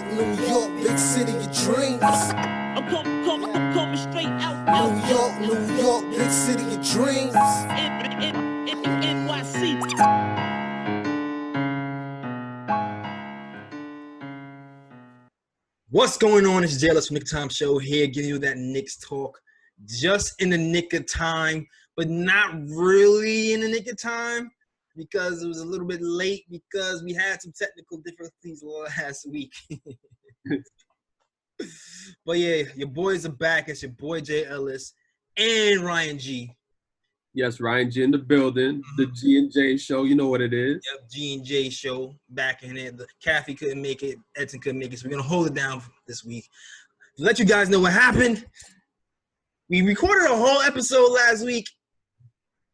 New York, big city of dreams. I'm coming straight out. New York, big city of dreams. NYC. What's going on? It's J.Ellis from Nick Time Show here, giving you that Knicks talk just in the nick of time, but not really in the nick of time because it was a little bit late because we had some technical difficulties last week. But yeah, your boys are back. It's your boy J.Ellis and Ryan G. Yes, Ryan G in the building. The G and J show, you know what it is. Yep, G and J show back in it. The Kathy couldn't make it, Edson couldn't make it, so we're gonna hold it down this week. To let you guys know what happened, we recorded a whole episode last week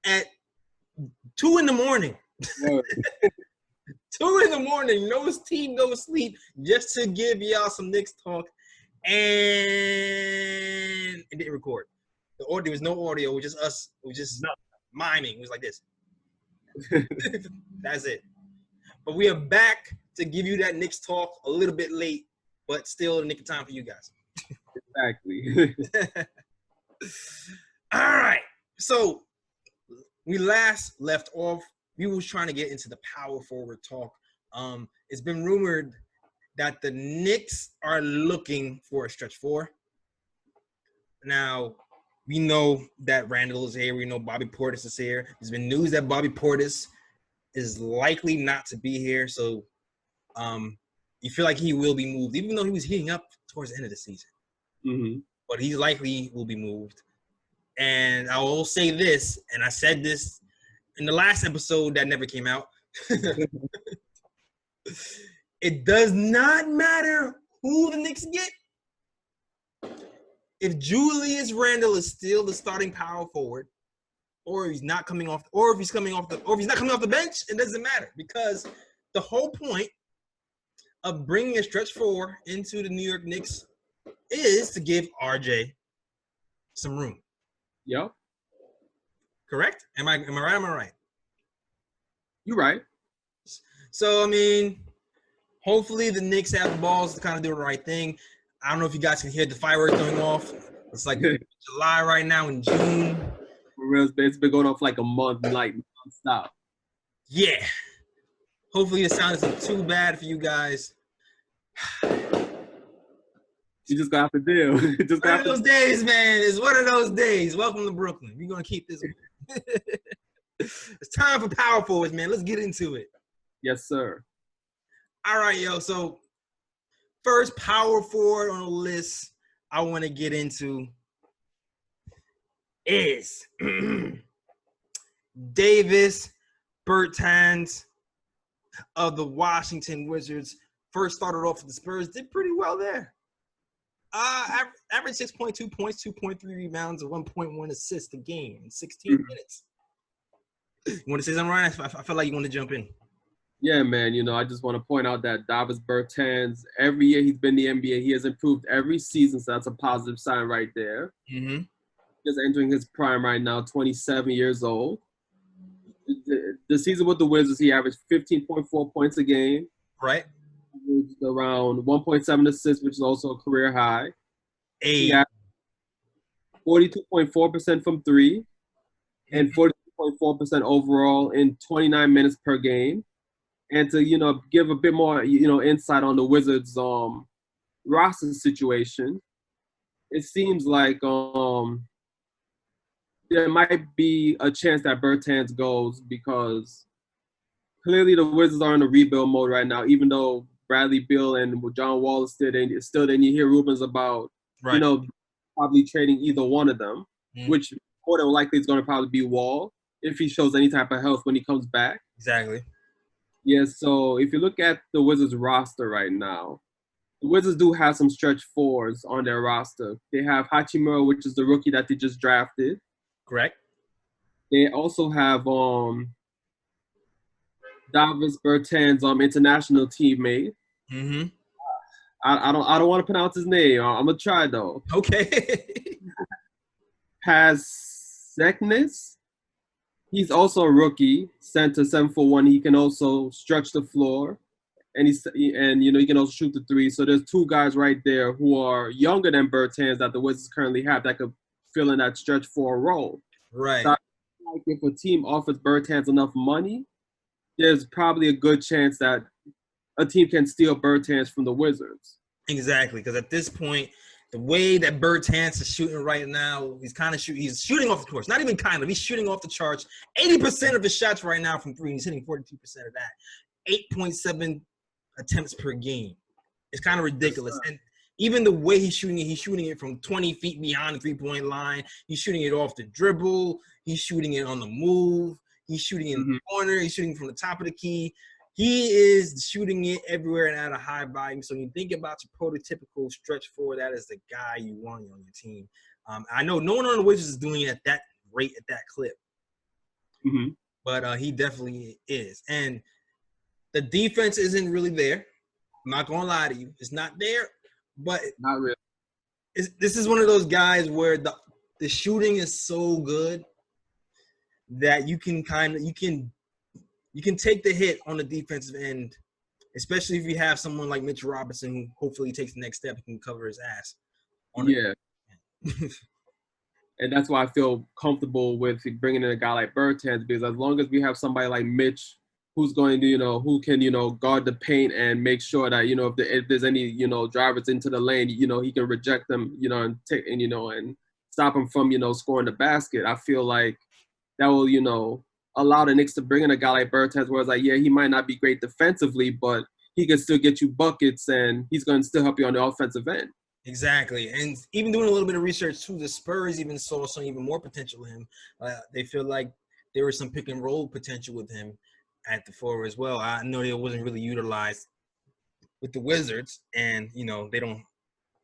at 2 in the morning. 2 in the morning, no team, no sleep, just to give y'all some Knicks talk, and it didn't record. There was no audio. It was just us. It was just miming. It was like this. That's it. But we are back to give you that Knicks talk a little bit late, but still a nick of time for you guys. Exactly. All right. So we last left off. We was trying to get into the power forward talk. It's been rumored that the Knicks are looking for a stretch four. Now, we know that Randall is here. We know Bobby Portis is here. There's been news that Bobby Portis is likely not to be here. So you feel like he will be moved, even though he was heating up towards the end of the season. Mm-hmm. But he likely will be moved. And I will say this, and I said this in the last episode that never came out. It does not matter who the Knicks get. If Julius Randle is still the starting power forward, or if he's not coming off, or if he's not coming off the bench, it doesn't matter because the whole point of bringing a stretch four into the New York Knicks is to give RJ some room. Yep. Correct? Am I right? Am I right? You're right. So I mean, hopefully the Knicks have the balls to kind of do the right thing. I don't know if you guys can hear the fireworks going off. It's like July right now in June. For real, it's been going off like a month, like nonstop. Yeah. Hopefully the sound isn't too bad for you guys. You just gonna have to deal. Just One of those days, man. It's one of those days. Welcome to Brooklyn. We're gonna keep this. It's time for power forwards, man. Let's get into it. Yes, sir. All right, yo. So first power forward on the list I want to get into is Davis Bertans of the Washington Wizards. First started off with the Spurs, did pretty well there. Average 6.2 points, 2.3 rebounds, and 1.1 assists a game in 16 minutes. You want to say something, Ryan? I feel like you want to jump in. Yeah, man. You know, I just want to point out that Davis Bertans, every year he's been in the NBA, he has improved every season, so that's a positive sign right there. Mm-hmm. He's entering his prime right now, 27 years old. The season with the Wizards, he averaged 15.4 points a game. Right. Around 1.7 assists, which is also a career high. He 42.4% from three and 42.4% overall in 29 minutes per game. And to, you know, give a bit more, you know, insight on the Wizards' roster situation, it seems like there might be a chance that Bertans goes because clearly the Wizards are in a rebuild mode right now, even though Bradley Beal and John Wall is still then you hear rumors about, right. you know, probably trading either one of them, which more than likely is going to probably be Wall if he shows any type of health when he comes back. Exactly. Yeah, so if you look at the Wizards roster right now, the Wizards do have some stretch fours on their roster. They have Hachimura, which is the rookie that they just drafted. Correct. They also have Davis Bertans' international teammate. Mm-hmm. I don't want to pronounce his name. I'm gonna try though. Okay. Paseknis. He's also a rookie, center, 7'1". He can also stretch the floor. and he can also shoot the three. So there's two guys right there who are younger than Bertans that the Wizards currently have that could fill in that stretch four role. Right. So I feel like if a team offers Bertans enough money, there's probably a good chance that a team can steal Bertans from the Wizards. Exactly, because at this point, the way that Bertans is shooting right now, he's shooting off the course. Not even kind of. He's shooting off the charts. 80% of his shots right now from three. He's hitting 42% of that. 8.7 attempts per game. It's kind of ridiculous. And even the way he's shooting it from 20 feet beyond the three-point line. He's shooting it off the dribble. He's shooting it on the move. He's shooting it in the corner. He's shooting from the top of the key. He is shooting it everywhere and at a high volume. So when you think about your prototypical stretch four, that is the guy you want on your team. I know no one on the Wizards is doing it at that rate, at that clip. But he definitely is. And the defense isn't really there. I'm not going to lie to you. It's not there. But not really. This is one of those guys where the shooting is so good that you can take the hit on the defensive end, especially if you have someone like Mitchell Robinson who hopefully takes the next step and can cover his ass. And that's why I feel comfortable with bringing in a guy like Bertans, because as long as we have somebody like Mitch who's going to, who can, guard the paint and make sure that, if there's any, drivers into the lane, he can reject them, and take and stop them from, scoring the basket. I feel like that will, allow the Knicks to bring in a guy like Bertans, where it's like, yeah, he might not be great defensively, but he can still get you buckets and he's going to still help you on the offensive end. Exactly. And even doing a little bit of research too, the Spurs even saw some even more potential in him. They feel like there was some pick and roll potential with him at the four as well. I know it wasn't really utilized with the Wizards, and, they don't,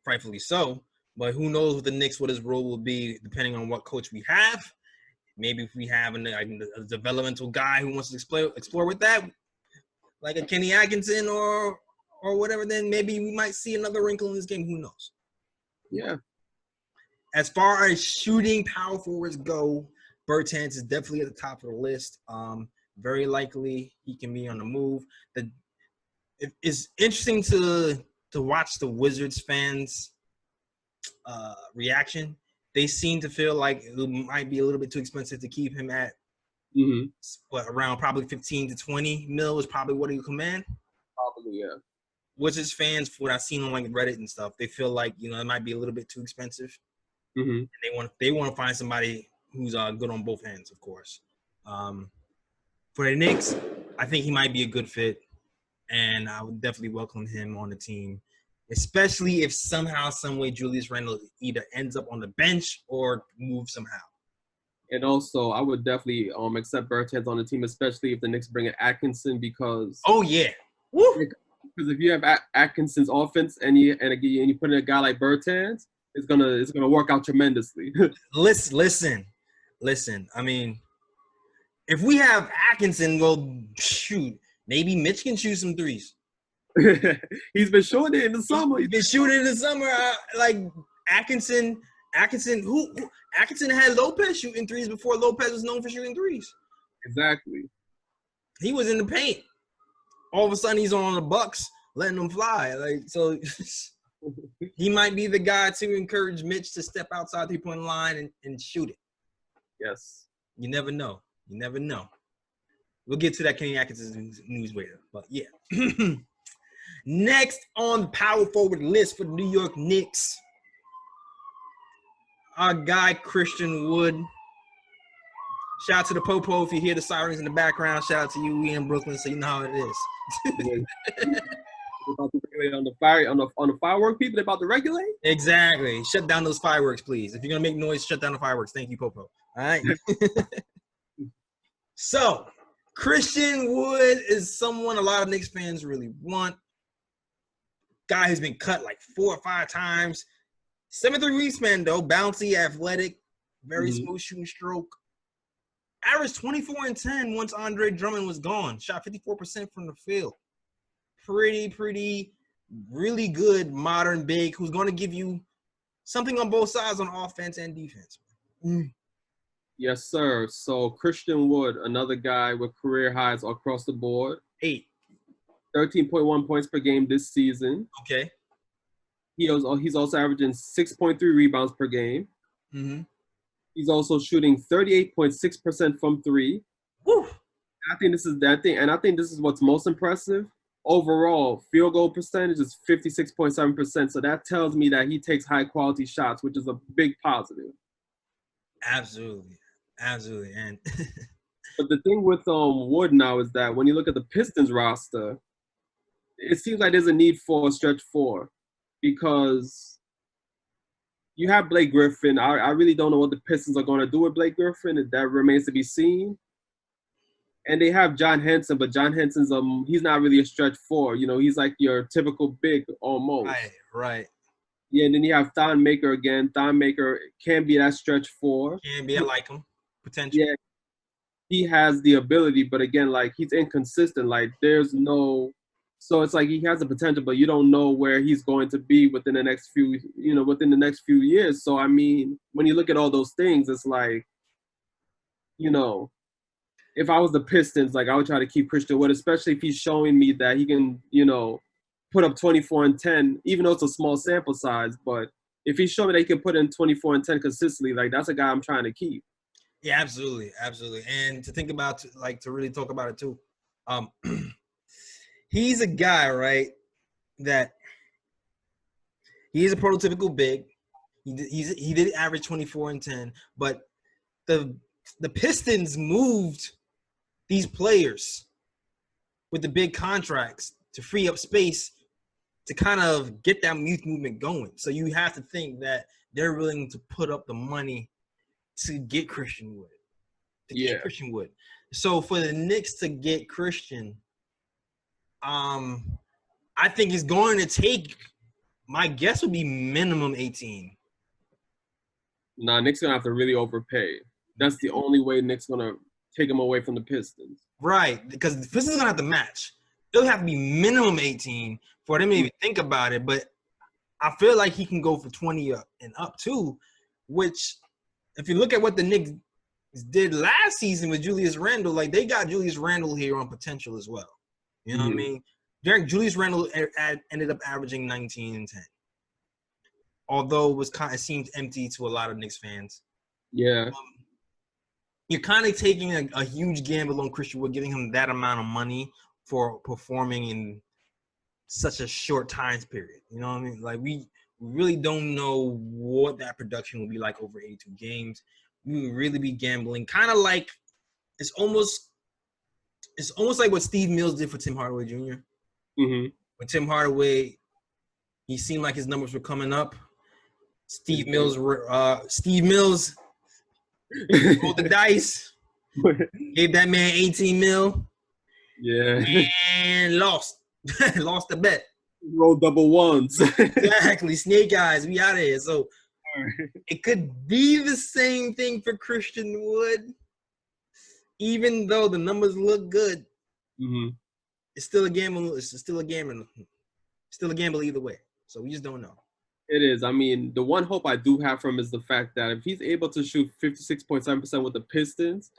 rightfully so, but who knows what his role will be depending on what coach we have. Maybe if we have a developmental guy who wants to explore with that, like a Kenny Atkinson or whatever, then maybe we might see another wrinkle in this game. Who knows? Yeah. As far as shooting power forwards go, Bertans is definitely at the top of the list. Very likely he can be on the move. It's interesting to watch the Wizards fans' reaction. They seem to feel like it might be a little bit too expensive to keep him at around probably 15 to 20 mil is probably what he'll command. Probably, yeah. Wizards fans, what I've seen on like Reddit and stuff, they feel like it might be a little bit too expensive. And they want to find somebody who's good on both ends, of course. For the Knicks, I think he might be a good fit, and I would definitely welcome him on the team, especially if somehow, some way, Julius Randle either ends up on the bench or moves somehow. And also, I would definitely accept Bertans on the team, especially if the Knicks bring in Atkinson, because because if you have Atkinson's offense and you put in a guy like Bertans, it's gonna work out tremendously. Listen. I mean, if we have Atkinson, well, shoot, maybe Mitch can shoot some threes. He's been shooting it in the summer. Like Atkinson had Lopez shooting threes before Lopez was known for shooting threes. Exactly. He was in the paint. All of a sudden, he's on the Bucks, letting them fly. So he might be the guy to encourage Mitch to step outside the three-point line and shoot it. Yes. You never know. We'll get to that Kenny Atkinson news later. But, yeah. Next on the power forward list for the New York Knicks, our guy Christian Wood. Shout out to the Popo. If you hear the sirens in the background, shout out to you. We in Brooklyn, so you know how it is. About to regulate on the firework people. They're about to regulate. Exactly. Shut down those fireworks, please. If you're gonna make noise, shut down the fireworks. Thank you, Popo. All right. So, Christian Wood is someone a lot of Knicks fans really want. Guy who's been cut like 4 or 5 times. 7'3" wingspan though, bouncy, athletic, very smooth shooting stroke. Averaged 24 and 10 once Andre Drummond was gone. Shot 54% from the field. Pretty, really good modern big who's going to give you something on both sides on offense and defense. Yes, sir. So Christian Wood, another guy with career highs across the board. 8. 13.1 points per game this season. Okay. He's also averaging 6.3 rebounds per game. Mm-hmm. He's also shooting 38.6% from three. Woo. I think this is what's most impressive. Overall, field goal percentage is 56.7%. So that tells me that he takes high quality shots, which is a big positive. Absolutely. And But the thing with Wood now is that when you look at the Pistons roster, it seems like there's a need for a stretch four because you have Blake Griffin. I really don't know what the Pistons are going to do with Blake Griffin. That remains to be seen. And they have John Henson, but John Henson's he's not really a stretch four. You know, he's like your typical big almost. Right. Yeah, and then you have Thon Maker again. Thon Maker can be that stretch four. Can be. I like him. Potential. Yeah, he has the ability, but again, like he's inconsistent. Like there's no, so it's like he has the potential, but you don't know where he's going to be within the next few years. So I mean, when you look at all those things, it's like, you know, if I was the Pistons, like I would try to keep Christian Wood, especially if he's showing me that he can, you know, put up 24 and 10, even though it's a small sample size. But if he's showing that he can put in 24 and 10 consistently, like that's a guy I'm trying to keep. Yeah, absolutely. And to think about, like, to really talk about it too, he's a guy, right, that he is a prototypical big. He did average 24 and 10, but the Pistons moved these players with the big contracts to free up space to kind of get that youth movement going. So you have to think that they're willing to put up the money to get Christian Wood. So for the Knicks to get Christian, I think it's going to take, my guess would be minimum 18. Nah, Knicks going to have to really overpay. That's the only way Knicks going to take him away from the Pistons. Right, because the Pistons are going to have to match. It'll have to be minimum 18 for them to even think about it. But I feel like he can go for 20 and up too, which if you look at what the Knicks did last season with Julius Randle, like they got Julius Randle here on potential as well. You know what I mean? Julius Randle ended up averaging 19 and 10. Although it seemed empty to a lot of Knicks fans. Yeah. You're kind of taking a huge gamble on Christian Wood, giving him that amount of money for performing in such a short time period. You know what I mean? Like we really don't know what that production will be like over 82 games. We would really be gambling, kind of like it's almost like what Steve Mills did for Tim Hardaway Jr. Mm-hmm. When Tim Hardaway, he seemed like his numbers were coming up. Steve Mills rolled the dice, gave that man 18 mil. Yeah. And lost the bet. Roll double ones. Exactly. Snake eyes. We out of here. So it could be the same thing for Christian Wood. Even though the numbers look good, it's still a gamble. It's still a gamble. Still a gamble either way. So we just don't know. It is. I mean, the one hope I do have from him is the fact that if he's able to shoot 56.7% with the Pistons,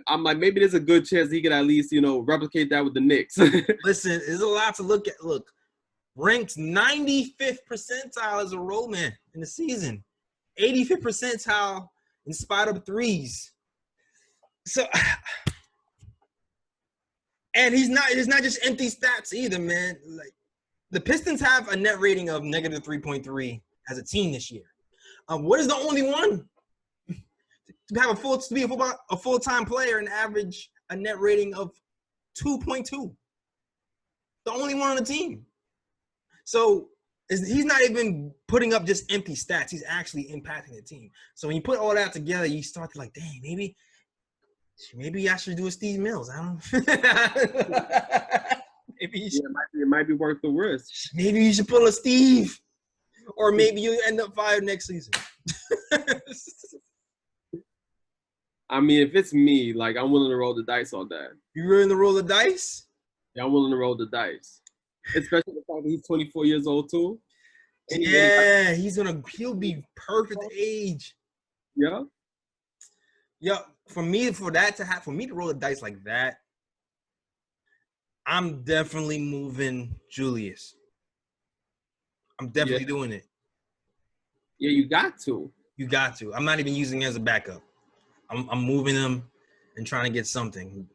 I'm like, maybe there's a good chance he could at least, you know, replicate that with the Knicks. Listen, there's a lot to look at. Look, ranked 95th percentile as a role man in the season, 85th percentile in spot up threes. So, and it's not just empty stats either, man. Like the Pistons have a net rating of negative 3.3 as a team this year. What is the only one to have a full-time player and average a net rating of 2.2? The only one on the team. So he's not even putting up just empty stats. He's actually impacting the team. So when you put all that together, you start to like, dang, maybe I should do a Steve Mills. I don't know. Maybe you should, it might be worth the risk. Maybe you should pull a Steve. Or maybe you end up fired next season. I mean, if it's me, like, I'm willing to roll the dice on that. You willing to roll the dice? Yeah, I'm willing to roll the dice. Especially the fact that he's 24 years old, too. Yeah, he'll be perfect age. Yeah. Yeah, for me to roll the dice like that, I'm definitely moving Julius. I'm definitely doing it. Yeah, you got to. You got to. I'm not even using him as a backup. I'm moving him and trying to get something.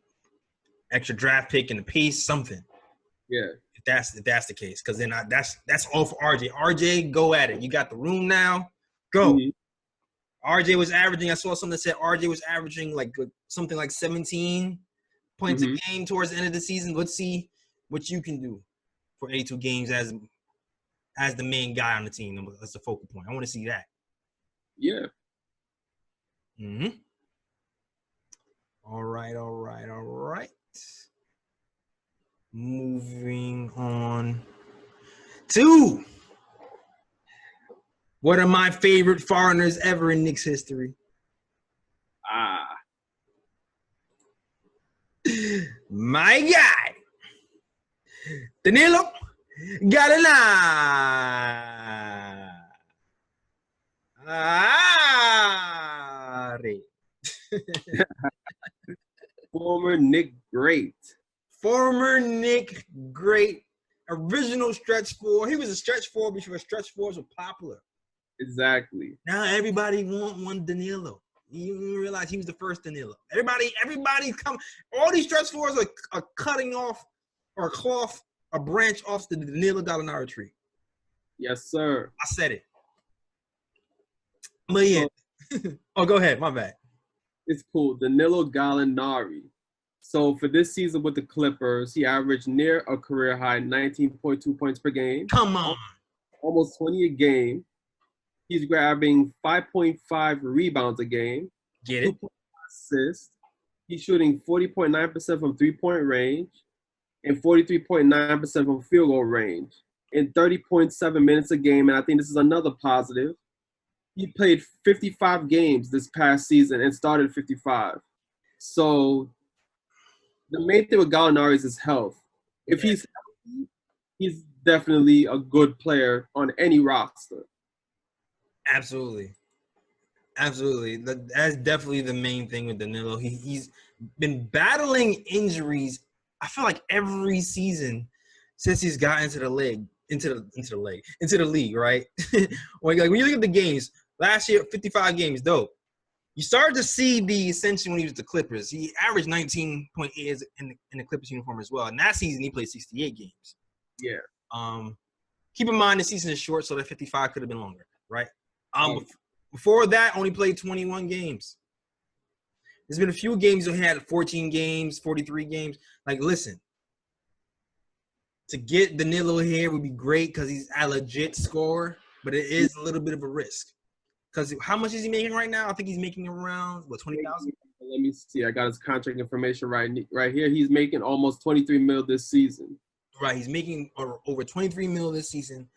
Extra draft pick and a piece, something. Yeah. If that's the case. Because then that's all for RJ. RJ, go at it. You got the room now. Go. Mm-hmm. RJ was averaging, I saw something that said RJ was averaging like something like 17 points a game towards the end of the season. Let's see what you can do for 82 games as the main guy on the team. That's the focal point. I want to see that. Yeah. Mm-hmm. All right. Moving on to one of my favorite foreigners ever in Knicks history. My guy, Danilo Gallinari. Former Knick great. Original stretch four. He was a stretch four before stretch fours were popular. Exactly. Now everybody want one Danilo. You realize he was the first Danilo. Everybody's come. All these stretch fours are cutting off or cloth a branch off the Danilo Gallinari tree. Yes, sir. I said it. But yeah. Oh, go ahead. My bad. It's cool. Danilo Gallinari. So for this season with the Clippers, he averaged near a career high 19.2 points per game. Come on. Almost 20 a game. He's grabbing 5.5 rebounds a game. Get it? 2.5 assists. He's shooting 40.9% from three-point range and 43.9% from field goal range in 30.7 minutes a game. And I think this is another positive. He played 55 games this past season and started 55. So the main thing with Gallinari is his health. If he's healthy, he's definitely a good player on any roster. Absolutely. That's definitely the main thing with Danilo. He's been battling injuries, I feel like every season since he's got into the league, right? When you look at the games, last year, 55 games, dope. You started to see the ascension when he was with the Clippers. He averaged 19.8 in the Clippers uniform as well. And that season, he played 68 games. Yeah. Keep in mind, the season is short, so that 55 could have been longer, right? Before that, only played 21 games. There's been a few games where he had 14 games, 43 games. Like, listen, to get Danilo here would be great because he's a legit scorer, but it is a little bit of a risk. Because how much is he making right now? I think he's making around, $20,000? Let me see. I got his contract information right here. He's making almost $23 million this season. Right, he's making over $23 million this season.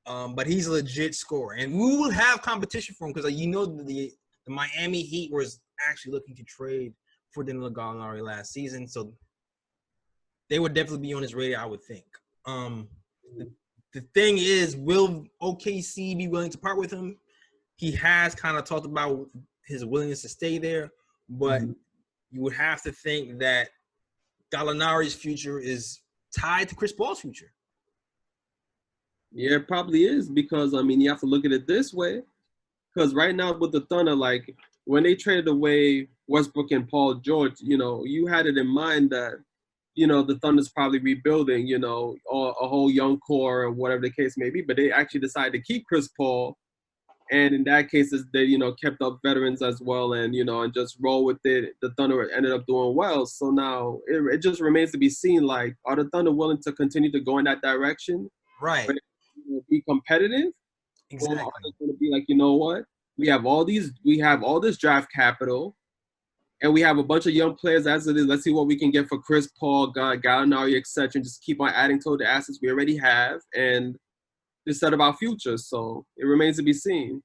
But he's a legit scorer. And we will have competition for him because the Miami Heat was actually looking to trade for Danilo Gallinari last season. So they would definitely be on his radar, I would think. The thing is, will OKC be willing to part with him? He has kind of talked about his willingness to stay there, but you would have to think that Gallinari's future is tied to Chris Paul's future. Yeah, it probably is because, you have to look at it this way. Because right now with the Thunder, like, when they traded away Westbrook and Paul George, you had it in mind that, the Thunder's probably rebuilding, or a whole young core or whatever the case may be. But they actually decided to keep Chris Paul. And in that case, they, kept up veterans as well and, and just roll with it. The Thunder ended up doing well. So now it just remains to be seen, like, are the Thunder willing to continue to go in that direction? Right. Be competitive? Exactly. Or are they going to be like, you know what? We have all this draft capital, and we have a bunch of young players as it is. Let's see what we can get for Chris Paul, Gallinari, etc., and just keep on adding to the assets we already have and just set about future. So it remains to be seen.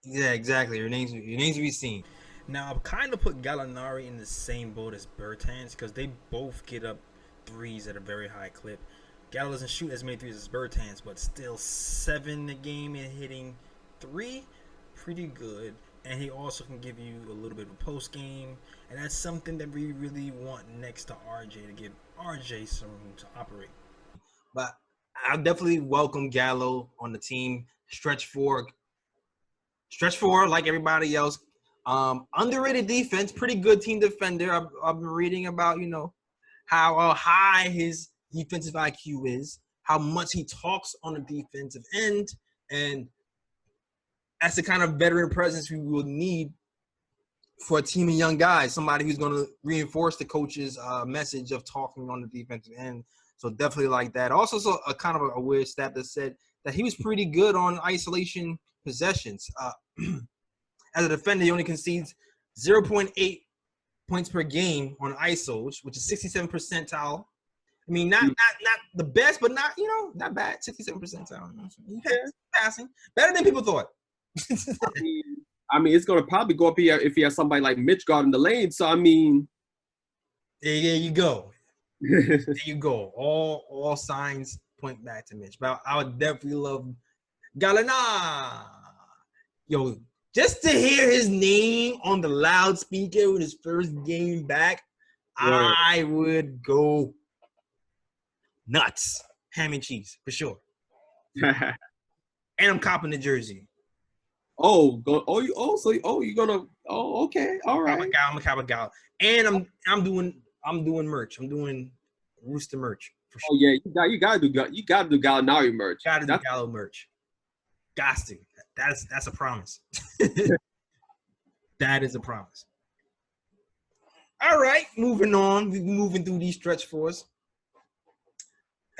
Yeah, exactly. It remains to be seen. Now, I've kind of put Gallinari in the same boat as Bertans because they both get up threes at a very high clip. Gallo doesn't shoot as many threes as Bertans, but still 7 a game and hitting 3. Pretty good. and he also can give you a little bit of a post game, and that's something that we really want next to RJ, to give RJ some room to operate. But I'll definitely welcome Gallo on the team. Stretch four, like everybody else. Underrated defense, pretty good team defender. I've been reading about, how high his defensive IQ is, how much he talks on the defensive end, and that's the kind of veteran presence we will need for a team of young guys, somebody who's going to reinforce the coach's message of talking on the defensive end. So definitely like that. Also, a kind of a weird stat that said that he was pretty good on isolation possessions. As a defender, he only concedes 0.8 points per game on ISOs, which is 67th percentile. I mean, not the best, but not bad. 67th percentile. He's passing better than people thought. I mean, it's gonna probably go up here if he has somebody like Mitch guarding the lane. So I mean, there you go. There you go. All signs point back to Mitch. But I would definitely love Gallinari. Yo, just to hear his name on the loudspeaker with his first game back, yeah. I would go nuts. Ham and cheese, for sure. And I'm copping the jersey. You're gonna okay, all right. I'm a gal. And I'm doing merch. I'm doing Rooster merch. For sure. Oh yeah, you gotta do Gallinari merch. Gotta do Gallo merch. Got to. That's a promise. That is a promise. All right, moving on. We're moving through these stretch fours.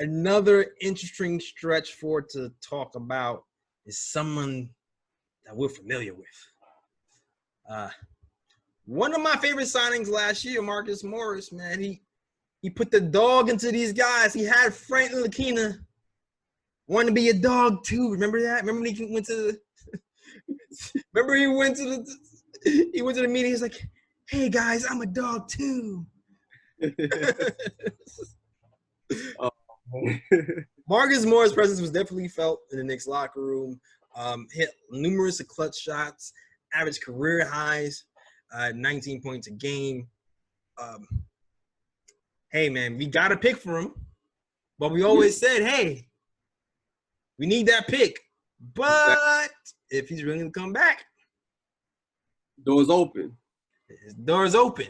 Another interesting stretch four to talk about is someone that we're familiar with. One of my favorite signings last year, Marcus Morris, man. He put the dog into these guys. He had Frank Ntilikina wanting to be a dog too. Remember that? Remember when he went to the he went to the meeting. He's like, "Hey guys, I'm a dog too." Marcus Morris' presence was definitely felt in the Knicks locker room. Hit numerous clutch shots, averaged career highs, 19 points a game. Hey man, we got a pick for him, but we always said, hey, we need that pick. But if he's willing to come back, doors open. His door's open.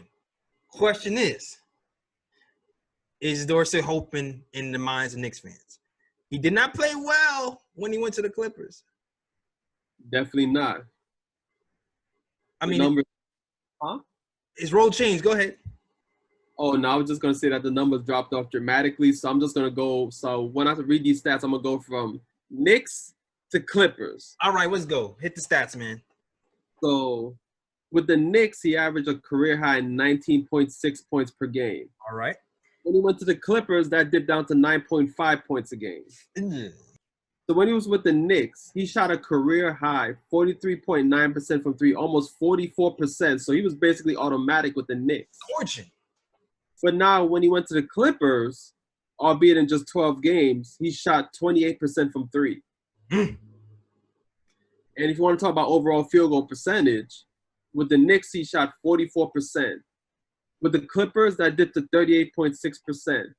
Question is doors still open in the minds of Knicks fans? He did not play well when he went to the Clippers. Definitely not. I mean, his role changed. Go ahead. Oh, no, I was just going to say that the numbers dropped off dramatically, so I'm just going to go. So when I read these stats, I'm going to go from Knicks to Clippers. All right, let's go. Hit the stats, man. So with the Knicks, he averaged a career high 19.6 points per game. All right. When he went to the Clippers, that dipped down to 9.5 points a game. So when he was with the Knicks, he shot a career high 43.9% from three, almost 44%. So he was basically automatic with the Knicks. Fortune. But now when he went to the Clippers, albeit in just 12 games, he shot 28% from three. And if you want to talk about overall field goal percentage, with the Knicks, he shot 44%. With the Clippers, that dipped to 38.6%.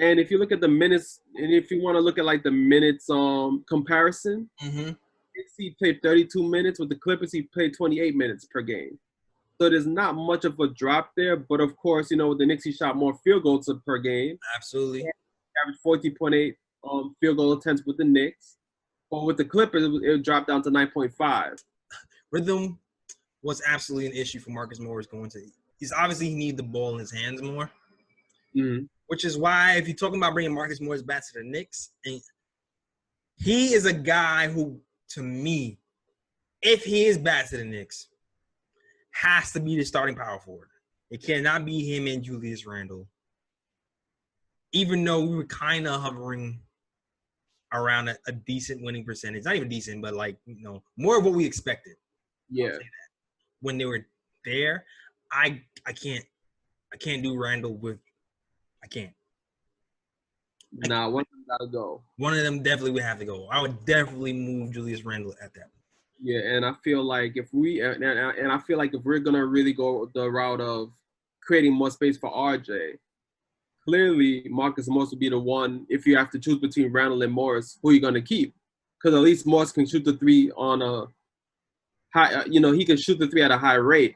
And if you look at the minutes, and if you want to look at like the minutes comparison, he played 32 minutes. With the Clippers, he played 28 minutes per game. So there's not much of a drop there. But of course, with the Knicks, he shot more field goals per game. Absolutely. He averaged 14.8 field goal attempts with the Knicks. But with the Clippers, it dropped down to 9.5. Rhythm was absolutely an issue for Marcus Morris going to. He's obviously he needs the ball in his hands more. Which is why if you're talking about bringing Marcus Morris back to the Knicks, and he is a guy who, to me, if he is back to the Knicks, has to be the starting power forward. It cannot be him and Julius Randle. Even though we were kind of hovering around a decent winning percentage. Not even decent, but more of what we expected. Yeah. When they were there, I can't do Randle with I can't. Nah, one of them gotta go. One of them definitely would have to go. I would definitely move Julius Randle at that. Yeah, and I feel like if we're gonna really go the route of creating more space for RJ, clearly Marcus Morris would be the one. If you have to choose between Randall and Morris, who are you gonna keep? Because at least Morris can shoot the three on a high. He can shoot the three at a high rate.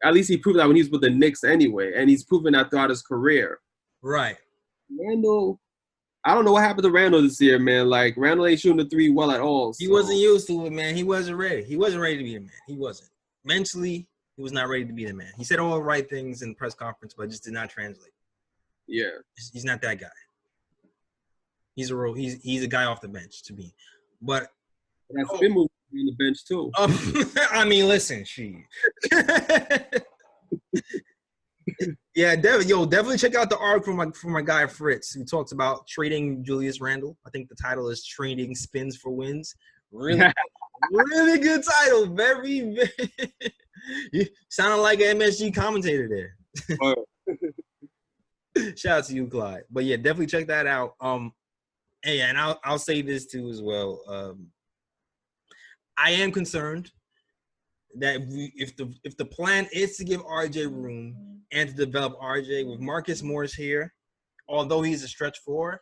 At least he proved that when he's with the Knicks anyway, and he's proven that throughout his career. Right. Randall, I don't know what happened to Randall this year, man. Like Randall ain't shooting the three well at all. He wasn't used to it, man. He wasn't ready. He wasn't ready to be the man. He wasn't. Mentally, he was not ready to be the man. He said all the right things in the press conference, but just did not translate. Yeah. He's not that guy. He's a guy off the bench to be. But that's been moving on the bench too. I mean, listen, Yeah, definitely check out the article from my guy Fritz, who talks about trading Julius Randle. I think the title is "Trading Spins for Wins." Really, really good title. Very, very you sounded like an MSG commentator there. Shout out to you, Clyde. But yeah, definitely check that out. And I'll say this too as well. I am concerned that if the plan is to give RJ room and to develop RJ with Marcus Morris here, although he's a stretch four,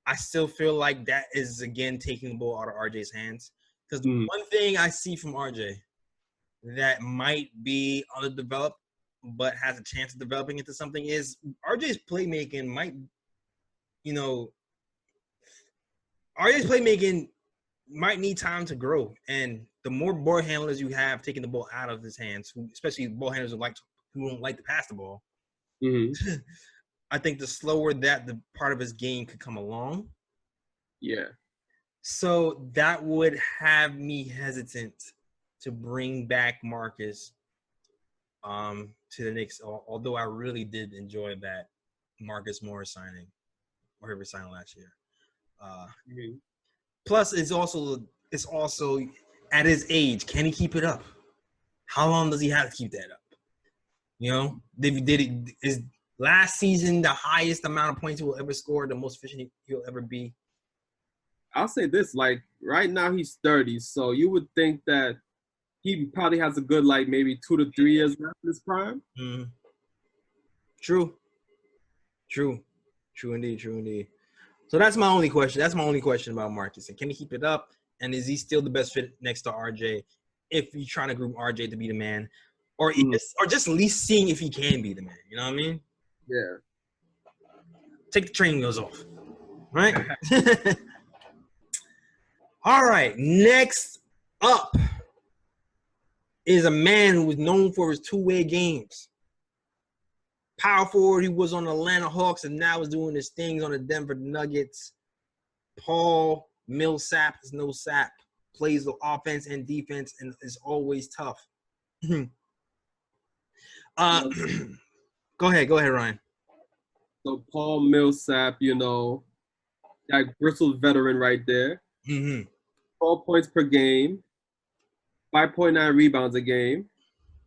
I still feel like that is again taking the ball out of RJ's hands. Because the one thing I see from RJ that might be underdeveloped but has a chance of developing into something is RJ's playmaking might need time to grow. And the more ball handlers you have taking the ball out of his hands, especially ball handlers who don't like to pass the ball, I think the slower that the part of his game could come along. Yeah. So that would have me hesitant to bring back Marcus to the Knicks, although I really did enjoy that Marcus Morris signing, or whoever signed last year. Plus, it's also at his age, can he keep it up? How long does he have to keep that up? Is last season the highest amount of points he will ever score, the most efficient he'll ever be? I'll say this, like right now he's 30, so you would think that he probably has a good maybe 2 to 3 years left in his prime. True indeed. So that's my only question. That's my only question about Marcus. And can he keep it up? And is he still the best fit next to RJ? If you're trying to groom RJ to be the man, or just at least seeing if he can be the man. You know what I mean? Yeah. Take the training wheels off, right? All right. Next up is a man who was known for his two-way games. Power forward, he was on the Atlanta Hawks and now is doing his things on the Denver Nuggets. Paul Milsap is no sap. Plays the offense and defense and is always tough. Go ahead, Ryan. So Paul Millsap, that bristled veteran right there. 12 points per game, 5.9 rebounds a game.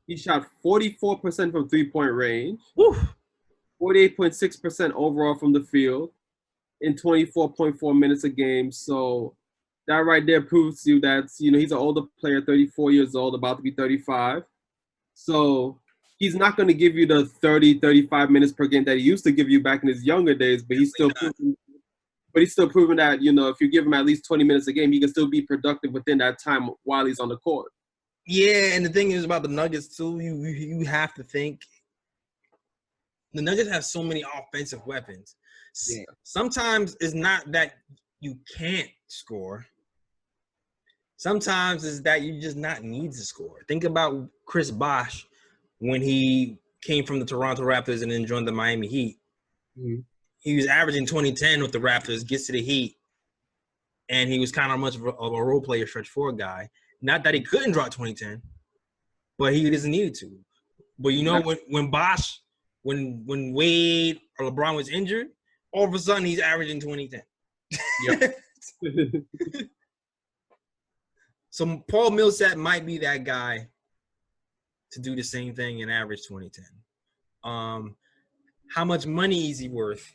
He shot 44% from three-point range, 48.6% overall from the field, in 24.4 minutes a game. So that right there proves to you that, he's an older player, 34 years old, about to be 35. So he's not going to give you the 30, 35 minutes per game that he used to give you back in his younger days, but he's still proving that, if you give him at least 20 minutes a game, he can still be productive within that time while he's on the court. Yeah, and the thing is about the Nuggets, too, you have to think the Nuggets have so many offensive weapons. Yeah. Sometimes it's not that you can't score. Sometimes it's that you just not need to score. Think about Chris Bosh when he came from the Toronto Raptors and then joined the Miami Heat. He was averaging 20-10 with the Raptors, gets to the Heat, and he was kind of much of a role player, stretch four guy. Not that he couldn't draw 20-10, but he doesn't need to. But when Bosh, when Wade or LeBron was injured, all of a sudden he's averaging 20-10. Yep. So Paul Millsap might be that guy to do the same thing and average 20-10. How much money is he worth?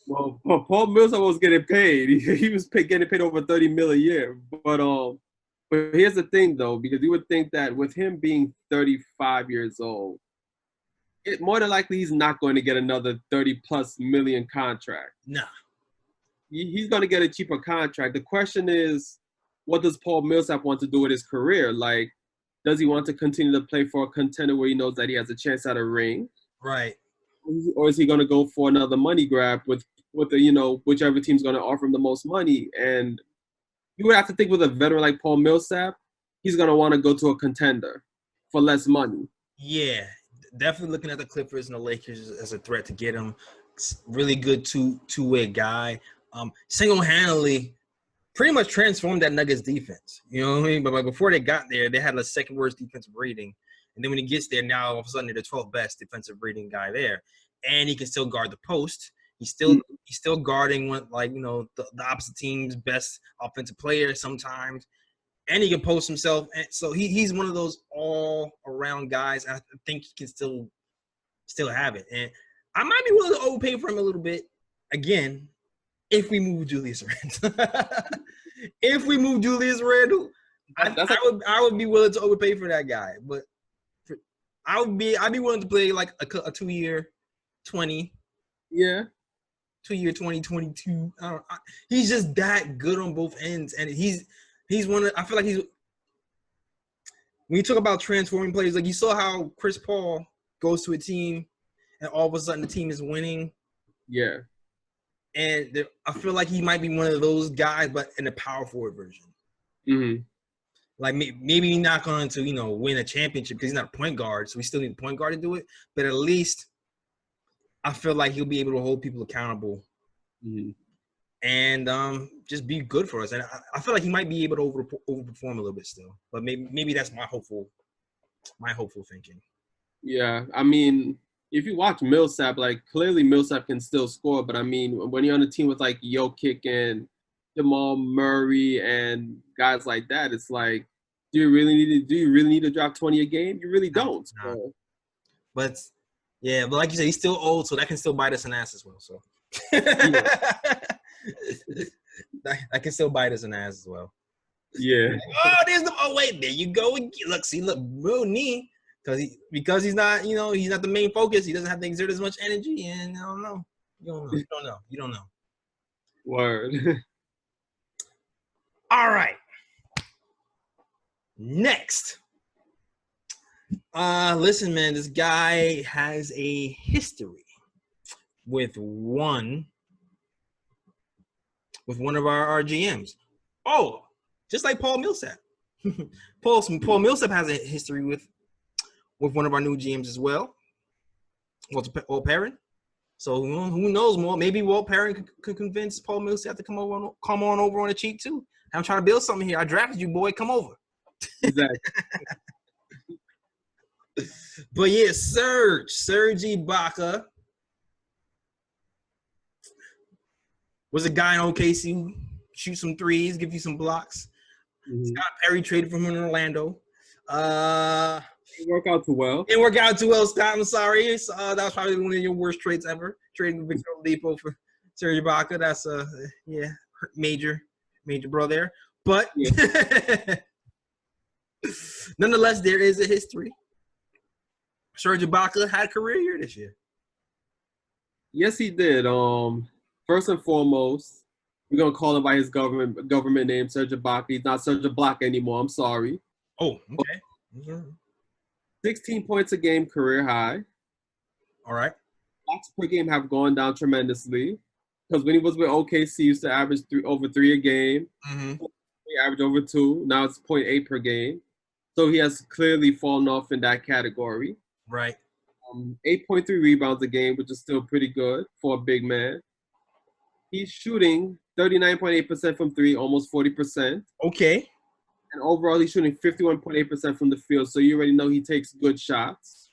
Well, Paul Millsap was getting paid. He was getting paid over $30 million a year. But But here's the thing, though, because you would think that with him being 35 years old, more than likely he's not going to get another 30+ million contract. Nah. He's going to get a cheaper contract. The question is, what does Paul Millsap want to do with his career? Like, does he want to continue to play for a contender where he knows that he has a chance at a ring? Right. Or is he going to go for another money grab with the, whichever team's going to offer him the most money? And you would have to think with a veteran like Paul Millsap, he's going to want to go to a contender for less money. Yeah, definitely looking at the Clippers and the Lakers as a threat to get him. Really good two-way guy. Single-handedly pretty much transformed that Nuggets defense. You know what I mean? But before they got there, they had the second worst defensive rating. And then when he gets there, now all of a sudden they're the 12th best defensive rating guy there. And he can still guard the post. He's still guarding the opposite team's best offensive player sometimes. And he can post himself. And so he's one of those all-around guys. I think he can still have it. And I might be willing to overpay for him a little bit. Again, if we move Julius Randle. If we move Julius Randle, I would be willing to overpay for that guy. But I'd be willing to play like a 2-year 20. Yeah. 2-year 2022. He's just that good on both ends. And he's one of – I feel like he's – when you talk about transforming players, like you saw how Chris Paul goes to a team and all of a sudden the team is winning. Yeah. And I feel like he might be one of those guys, but in a power forward version. Mm-hmm. Like maybe he's not going to, win a championship because he's not a point guard, so we still need a point guard to do it. But at least I feel like he'll be able to hold people accountable and just be good for us. And I feel like he might be able to overperform a little bit still. But maybe that's my hopeful thinking. Yeah, I mean, if you watch Millsap, like clearly Millsap can still score, but I mean, when you're on a team with like Jokic and Jamal Murray and guys like that, it's like, do you really need to drop 20 a game? You really don't. Nah. But like you said, he's still old, so that can still bite us in the ass as well. So that can still bite us in the ass as well. Yeah. Wait, there you go. Look, bro, knee. Because he's not, he's not the main focus. He doesn't have to exert as much energy, and I don't know. You don't know. Word. All right. Next. Listen, man, this guy has a history with one of our GMs. Oh, just like Paul Millsap. Paul Millsap has a history with one of our new GMs as well, Walt Perrin. So who knows more? Maybe Walt Perrin could convince Paul Millsap to come on over on a cheap too. I'm trying to build something here. I drafted you, boy. Come over. Exactly. But yeah, Serge Ibaka was a guy in OKC who shoot some threes, give you some blocks. Scott Perry traded from him in Orlando. It worked out too well. It worked out too well, Scott. I'm sorry. That was probably one of your worst trades ever. Trading Victor Oladipo for Serge Ibaka. That's major bro there. But nonetheless, there is a history. Serge Ibaka had a career year this year. Yes, he did. First and foremost, we're gonna call him by his government name, Serge Ibaka. He's not Serge Ibaka anymore. I'm sorry. Oh, okay. Mm-hmm. 16 points a game, career high. All right. Blocks per game have gone down tremendously. Because when he was with OKC, he used to average over 3 a game. Mm-hmm. He averaged over 2. Now it's 0.8 per game. So he has clearly fallen off in that category. Right. 8.3 rebounds a game, which is still pretty good for a big man. He's shooting 39.8% from 3, almost 40%. Okay. And overall, he's shooting 51.8% from the field. So you already know he takes good shots.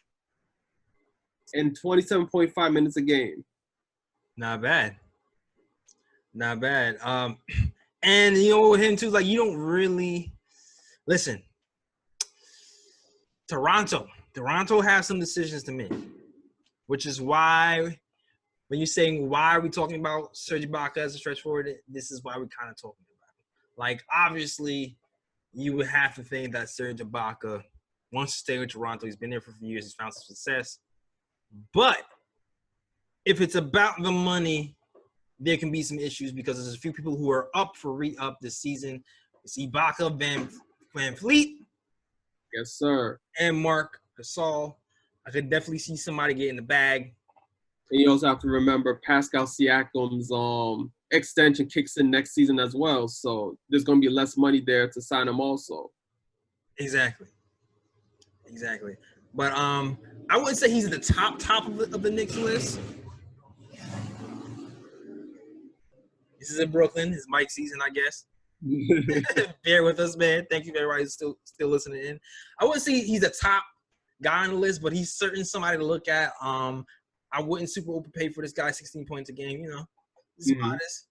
And 27.5 minutes a game. Not bad. And with him too, like you don't really listen. Toronto has some decisions to make, which is why when you're saying why are we talking about Serge Ibaka as a stretch forward, this is why we're kind of talking about it. Like obviously, you would have to think that Serge Ibaka wants to stay with Toronto. He's been there for a few years. He's found some success. But if it's about the money, there can be some issues because there's a few people who are up for re-up this season. It's Ibaka, Van Fleet. Yes, sir. And Mark Gasol. I could definitely see somebody get in the bag. And you also have to remember Pascal Siakam's extension kicks in next season as well. So there's going to be less money there to sign him also. Exactly. But I wouldn't say he's at the top of the Knicks list. This is in Brooklyn. It's Mike season, I guess. Bear with us, man. Thank you for everybody who's still listening in. I wouldn't say he's a top guy on the list, but he's certainly somebody to look at. I wouldn't super overpay for this guy, 16 points a game, He's modest.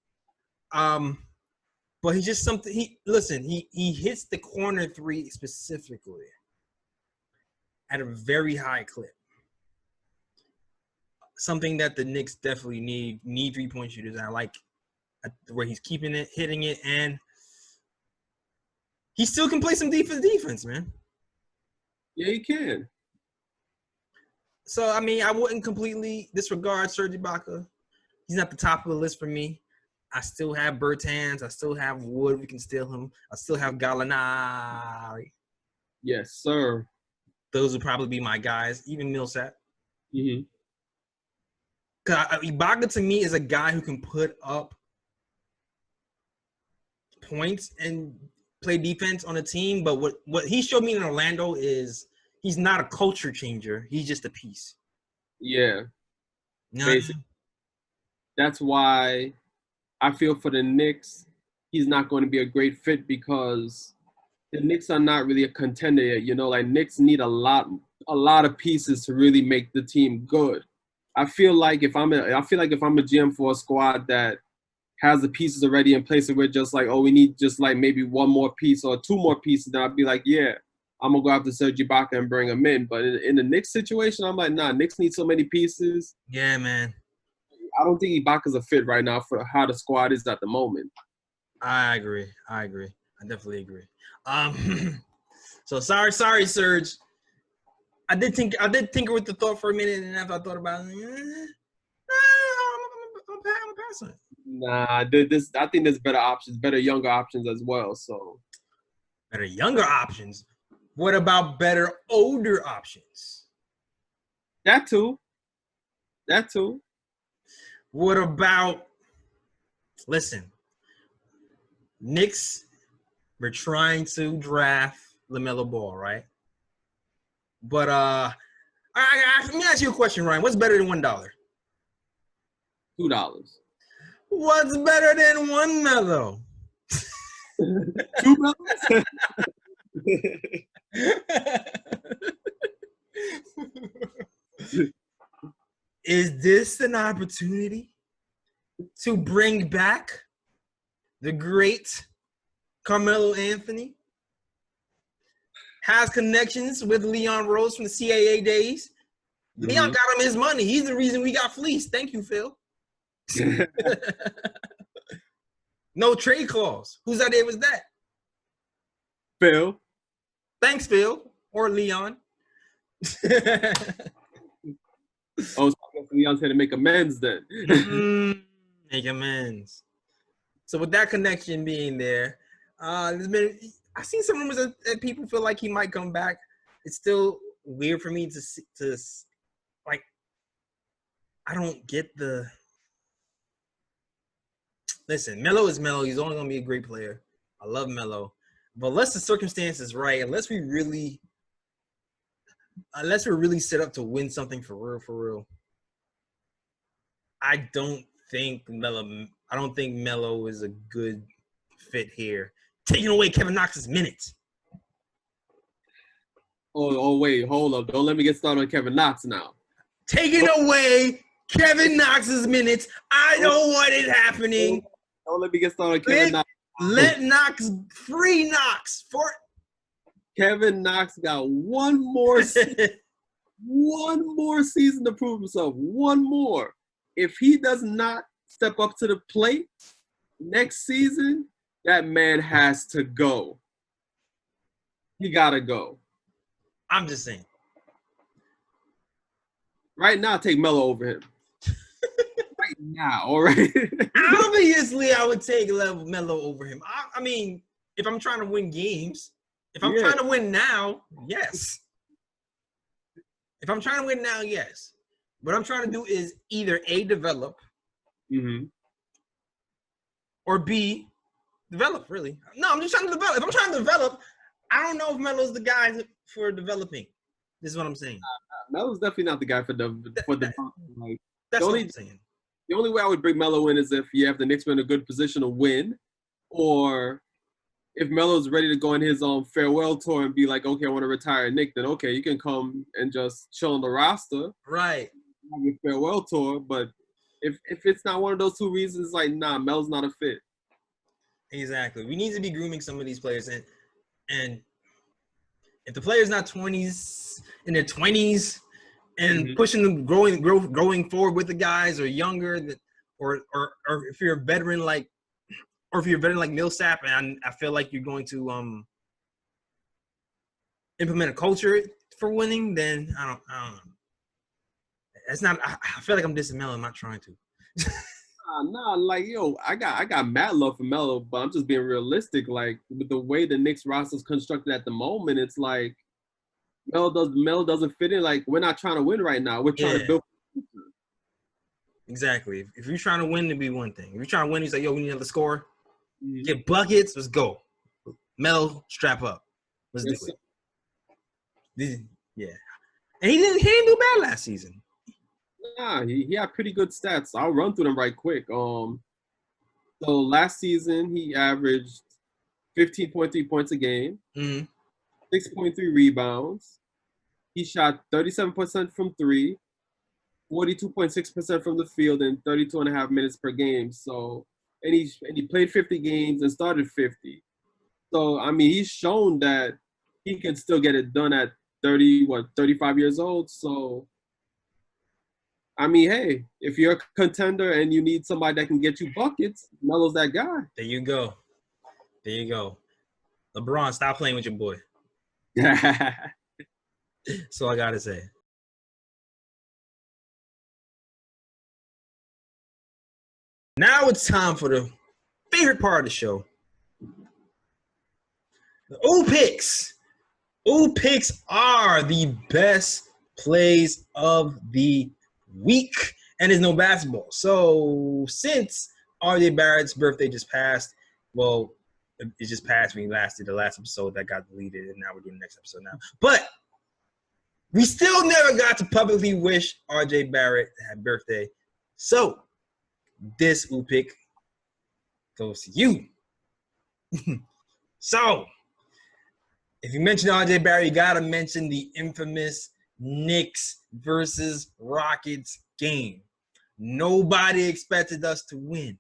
But he's just something. He hits the corner three specifically at a very high clip. Something that the Knicks definitely need 3-point shooters. And I like where he's keeping it, hitting it, and he still can play some defense, man. Yeah, he can. So, I mean, I wouldn't completely disregard Serge Ibaka. He's not the top of the list for me. I still have Bertans. I still have Wood. We can steal him. I still have Gallinari. Yes, sir. Those would probably be my guys, even Milsap. Mm-hmm. Because Ibaka, to me, is a guy who can put up points and play defense on a team. But what he showed me in Orlando is he's not a culture changer. He's just a piece. Yeah. Basically. That's why I feel for the Knicks, he's not going to be a great fit because the Knicks are not really a contender yet. Like Knicks need a lot of pieces to really make the team good. I feel like if I'm a GM for a squad that has the pieces already in place and we're just like, we need just like maybe one more piece or two more pieces, then I'd be like, yeah, I'm going to go after Serge Ibaka and bring him in. But in the Knicks situation, I'm like, nah, Knicks need so many pieces. Yeah, man. I don't think Ibaka's a fit right now for how the squad is at the moment. I agree. I definitely agree. So sorry, Serge. I did tinker with the thought for a minute, and after I thought about it, I'm passing. Nah, I think there's better options, better younger options as well. So better younger options. What about better older options? That too. What about, listen, Knicks, we're trying to draft LaMelo Ball, right? But let me ask you a question, Ryan. What's better than $1? $2. What's better than $1 Melo? $2? Is this an opportunity to bring back the great Carmelo Anthony? Has connections with Leon Rose from the CAA days. Mm-hmm. Leon got him his money. He's the reason we got fleeced. Thank you, Phil. No trade clause. Whose idea was that? Phil. Thanks, Phil. Or Leon. So Leon's here to make amends then. Make amends. So with that connection being there, I've seen some rumors that people feel like he might come back. It's still weird for me to like. I don't get the. Listen, Melo is Melo. He's only gonna be a great player. I love Melo, but unless the circumstances right, unless we're really set up to win something for real, I don't think Melo is a good fit here. Taking away Kevin Knox's minutes. Oh, wait, hold up. Don't let me get started on Kevin Knox now. Taking away Kevin Knox's minutes. I know what is happening. Don't let me get started on Kevin Knox. Let Knox, free Knox. For Kevin Knox got one more season to prove himself. One more. If he does not step up to the plate next season, that man has to go. he gotta go. I'm just saying. Right now, take Melo over him. Right now, all right? Obviously, I would take Melo over him. I mean, if I'm trying to win games, if I'm trying to win now, yes. If I'm trying to win now, yes. What I'm trying to do is either A, develop, or B, develop, really. No, I'm just trying to develop. If I'm trying to develop, I don't know if Melo's the guy for developing. This is what I'm saying. Melo's definitely not the guy for the like. That's what I'm saying. The only way I would bring Melo in is if you have the Knicks in a good position to win, or if Melo's ready to go on his farewell tour and be like, okay, I want to retire Nick, then okay, you can come and just chill on the roster. Right. Have your farewell tour. But if it's not one of those two reasons, like, nah, Melo's not a fit. Exactly. We need to be grooming some of these players. And if the player's not in their 20s and pushing them, growing forward with the guys, or younger, or if you're a veteran like Milsap, and I feel like you're going to implement a culture for winning, then I don't know. It's not. I feel like I'm dissing Melo. I'm not trying to. Nah, like, yo, I got mad love for Melo, but I'm just being realistic. Like, with the way the Knicks roster's constructed at the moment, it's like Melo doesn't fit in. Like, we're not trying to win right now. We're trying to build. Exactly. If you're trying to win, it'd be one thing. If you're trying to win, he's like, yo, we need another score. Get buckets. Let's go. Melo, strap up. Let's do it. Yeah. And he didn't do bad last season. Nah, he had pretty good stats. I'll run through them right quick. So last season he averaged 15.3 points a game, 6.3 rebounds. He shot 37% from three, 42.6% from the field, and 32.5 minutes per game. So, and he played 50 games and started 50. So, I mean, he's shown that he can still get it done at 35 years old. So, I mean, hey, if you're a contender and you need somebody that can get you buckets, Melo's that guy. There you go. LeBron, stop playing with your boy. That's all I got to say. Now it's time for the favorite part of the show. The O picks. O picks are the best plays of the week, and there's no basketball. So since RJ Barrett's birthday just passed, well, it just passed. We did the last episode that got deleted, and now we're doing the next episode now. But we still never got to publicly wish RJ Barrett happy birthday. So this U pick goes to you. So if you mention RJ Barrett, you gotta mention the infamous Knicks versus Rockets game. Nobody expected us to win.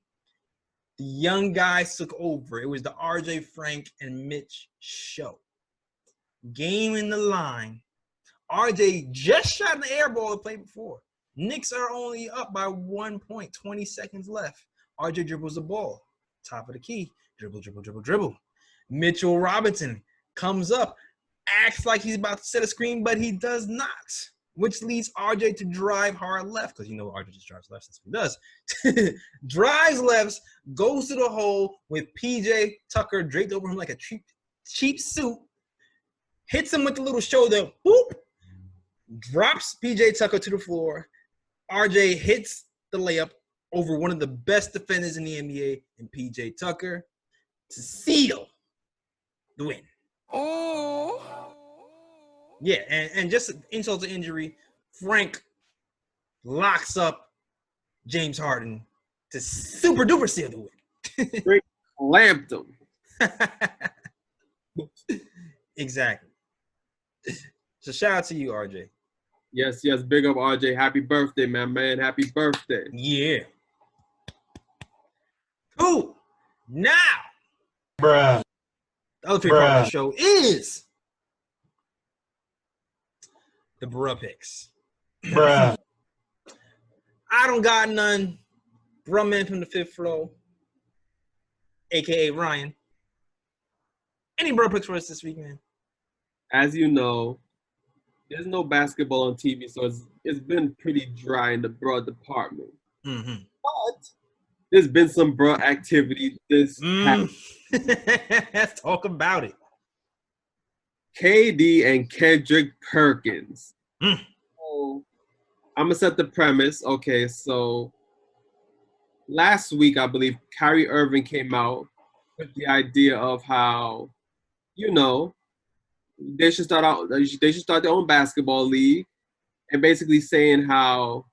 The young guys took over. It was the RJ Frank and Mitch show. Game in the line. RJ just shot an air ball to play before. Knicks are only up by 1 point, 20 seconds left. RJ dribbles the ball. Top of the key. Dribble. Mitchell Robinson comes up, acts like he's about to set a screen, but he does not, which leads RJ to drive hard left, because you know RJ just drives left. That's what he does. Drives left, goes to the hole with PJ Tucker draped over him like a cheap suit, hits him with the little shoulder, whoop, drops PJ Tucker to the floor. RJ hits the layup over one of the best defenders in the NBA and PJ Tucker to seal the win. Oh. Yeah, and just insult to injury, Frank locks up James Harden to super duper seal the win. Frank lamped him. Exactly. So shout out to you, RJ. Yes, big up RJ. Happy birthday, man. Happy birthday. Yeah. Cool. Now, Bruh. the other favorite part of the show is the bruh picks. Bruh. I don't got none. Bruh man from the fifth floor, a.k.a. Ryan. Any bruh picks for us this week, man? as you know, there's no basketball on TV, so it's been pretty dry in the bro department. Mm-hmm. But there's been some bro activity this past. Let's talk about it. KD and Kendrick Perkins. Mm. So, I'm gonna set the premise. Okay, so last week I believe Kyrie Irving came out with the idea of how, you know, they should start their own basketball league, and basically saying how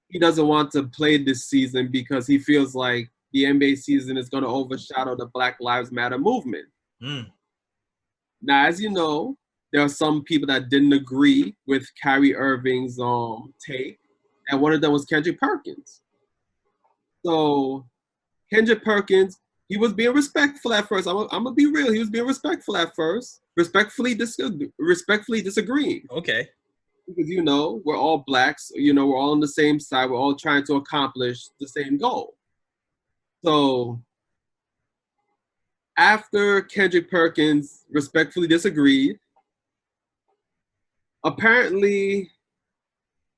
he doesn't want to play this season because he feels like the NBA season is going to overshadow the Black Lives Matter movement. Mm. Now, as you know, there are some people that didn't agree with Kyrie Irving's take, and one of them was Kendrick Perkins. So Kendrick Perkins, he was being respectful at first. I'm gonna be real. He was being respectful at first, respectfully disagreeing. Okay. Because, you know, we're all blacks. You know, we're all on the same side. We're all trying to accomplish the same goal. So after Kendrick Perkins respectfully disagreed, apparently,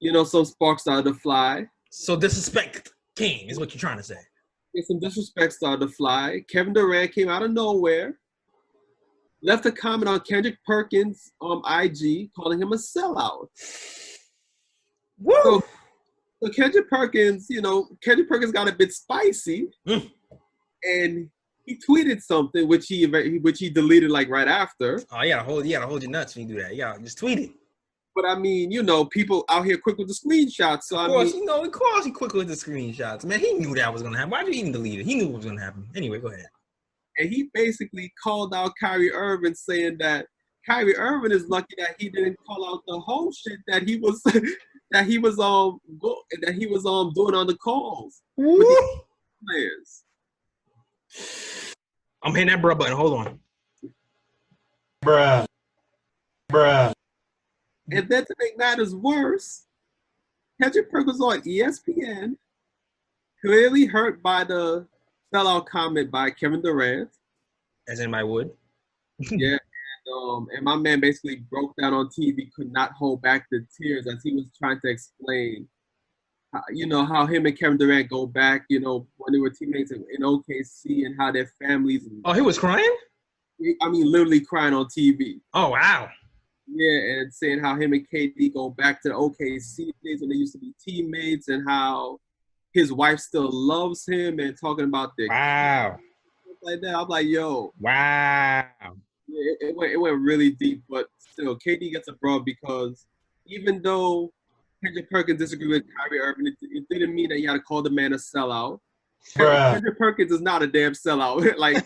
you know, some sparks started to fly. So disrespect came, is what you're trying to say. Some disrespect started to fly. Kevin Durant came out of nowhere, left a comment on Kendrick Perkins on IG, calling him a sellout. Woo! So Kendrick Perkins, you know, Kendrick Perkins got a bit spicy, and he tweeted something which he deleted like right after. Oh, you gotta hold your nuts when you do that. You gotta just tweet it. But I mean, you know, people out here quick with the screenshots. So Of course, he quick with the screenshots. Man, he knew that was gonna happen. Why did he even delete it? He knew what was gonna happen. Anyway, go ahead. And he basically called out Kyrie Irving, saying that Kyrie Irving is lucky that he didn't call out the whole shit that he was that he was doing on the calls with the players. I'm hitting that bruh button. Hold on. Bruh. And then to make matters worse, Kendrick Perkins on ESPN, clearly hurt by the sellout comment by Kevin Durant. As anybody would. Yeah, and my man basically broke down on TV, could not hold back the tears as he was trying to explain, you know, how him and Kevin Durant go back, you know, when they were teammates in OKC and how their families. Oh, he was crying? I mean, literally crying on TV. Oh, wow. Yeah, and saying how him and KD go back to the OKC days when they used to be teammates, and how his wife still loves him, and talking about their Wow. kids, like that. I'm like, yo. Wow. Yeah, it went really deep, but still, KD gets a bro because even though Kendrick Perkins disagreed with Kyrie Irving, it didn't mean that you had to call the man a sellout. Bruh. Kendrick Perkins is not a damn sellout. Like,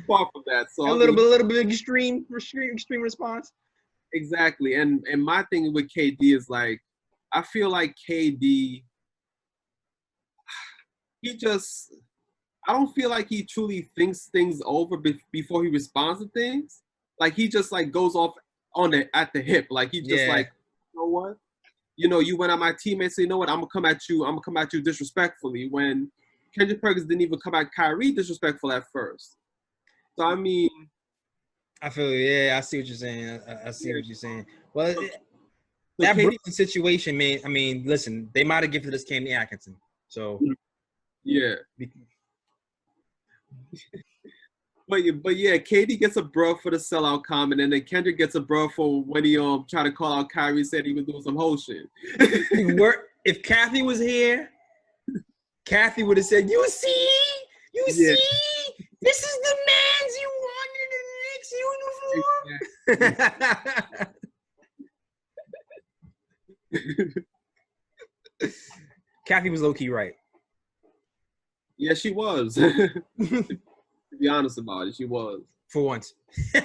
far from that. So A little bit extreme response. Exactly. And my thing with KD is like, I feel like KD, I don't feel like he truly thinks things over before he responds to things. Like, he just like goes off at the hip. Like, he just like, you know what? You know, you went at my teammates, say, you know what? I'm gonna come at you disrespectfully. When Kendrick Perkins didn't even come at Kyrie disrespectful at first. So I mean, I feel I see what you're saying. I see what you're saying. Well, so that KD, Brooklyn situation, man. I mean, listen, they might have gifted us Candy Atkinson. So yeah. But yeah, KD gets a bro for the sellout comment, and then Kendrick gets a bro for when he tried to call out Kyrie, said he was doing some whole shit. If Kathy was here, Kathy would have said, "You see, see, this is the man's you wanted in the Knicks uniform." Kathy was low key right. Yeah, she was. To be honest about it, she was. For once. For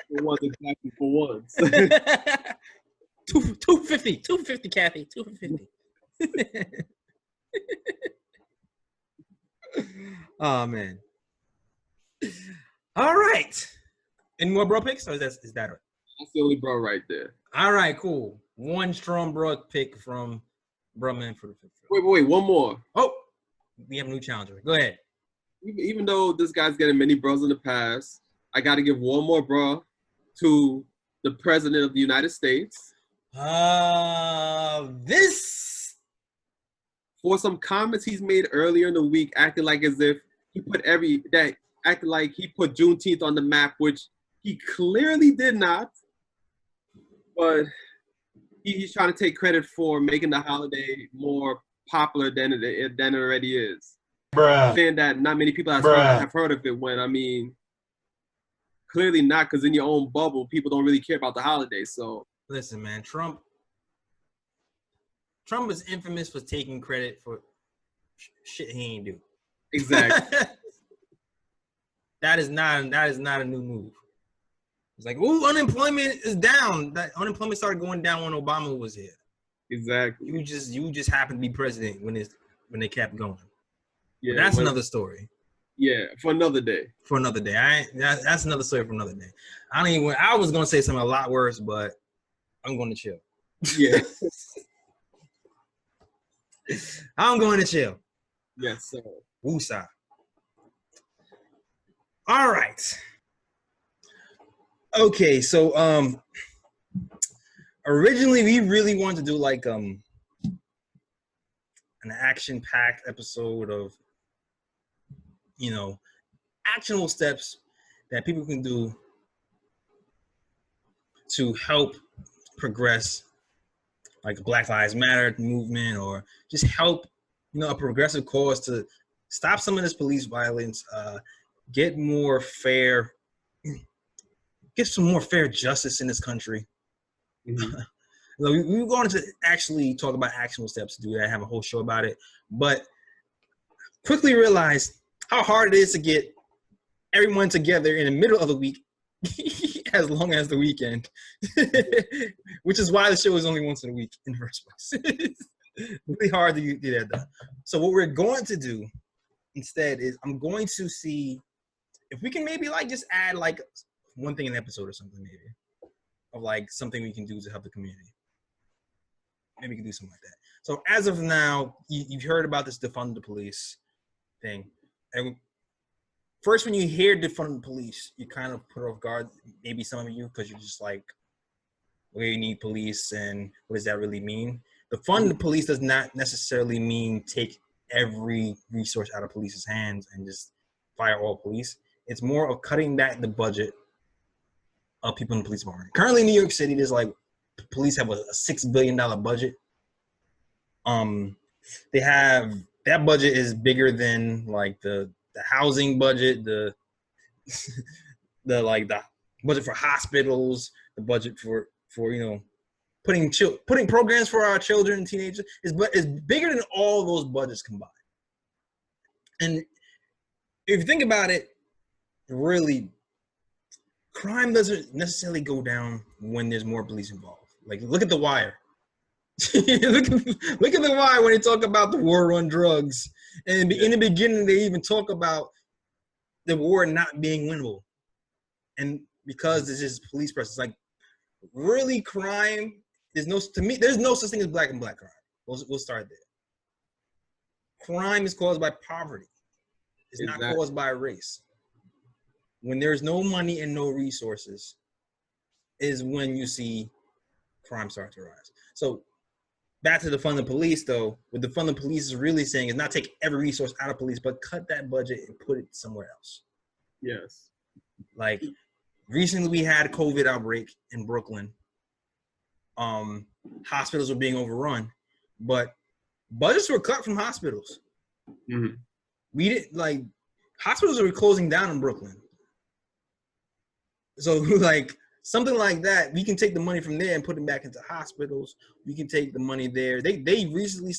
once, exactly, for once. 250, Kathy, 250. Oh, man. All right. Any more bro picks, or is that it? That's the only bro right there. All right, cool. One strong bro pick from bro man for the fifth. Wait, one more. Oh, we have a new challenger. Go ahead. Even though this guy's getting many bros in the past, I got to give one more bro to the President of the United States. This For some comments he's made earlier in the week, acting like as if he put acting like he put Juneteenth on the map, which he clearly did not. But he's trying to take credit for making the holiday more popular than it already is. Bruh. Saying that not many people have heard of it, when I mean, clearly not, because in your own bubble, people don't really care about the holiday. So listen, man, Trump is infamous for taking credit for shit he ain't do. exactly. That is not a new move. It's like, ooh, unemployment is down. That unemployment started going down when Obama was here. Exactly. You just happened to be president when they kept going. Yeah, but that's another story. Yeah, for another day. For another day. That's another story for another day. I was gonna say something a lot worse, but I'm going to chill. Yeah. I'm going to chill. Yes, sir. Woosah. All right. Okay, so originally we really wanted to do like an action-packed episode of, you know, actionable steps that people can do to help progress, like Black Lives Matter movement, or just help, you know, a progressive cause to stop some of this police violence, get some more fair justice in this country. Mm-hmm. We're going to actually talk about actionable steps to do that. I have a whole show about it, but quickly realized how hard it is to get everyone together in the middle of the week, as long as the weekend, which is why the show is only once in a week in the first place. It's really hard to get that done. So what we're going to do instead is I'm going to see if we can maybe like just add like one thing in the episode or something, maybe, of like something we can do to help the community. Maybe we can do something like that. So as of now, you've heard about this defund the police thing. And first, when you hear defund the police, you kind of put off guard, maybe some of you, because you're just like, we need police, and what does that really mean? Defund the police does not necessarily mean take every resource out of police's hands and just fire all police. It's more of cutting back the budget of people in the police department. Currently in New York City, there's like, police have a $6 billion budget. They have, that budget is bigger than like the housing budget, the budget for hospitals, the budget for you know, putting programs for our children and teenagers is bigger than all those budgets combined. And if you think about it, really, crime doesn't necessarily go down when there's more police involved. Like, look at The Wire. look at The Wire when they talk about the war on drugs. And in the beginning, they even talk about the war not being winnable. And because there's just police presence, like, really crime, there's no such thing as black and black crime. We'll start there. Crime is caused by poverty. It's not caused by race. When there's no money and no resources is when you see crime start to rise. So back to defund the police, though, what defund the police is really saying is not take every resource out of police, but cut that budget and put it somewhere else. Yes. Like, recently we had a COVID outbreak in Brooklyn. Hospitals were being overrun, but budgets were cut from hospitals. Mm-hmm. We didn't, like, hospitals were closing down in Brooklyn. So, like, something like that, we can take the money from there and put it back into hospitals. We can take the money there. They recently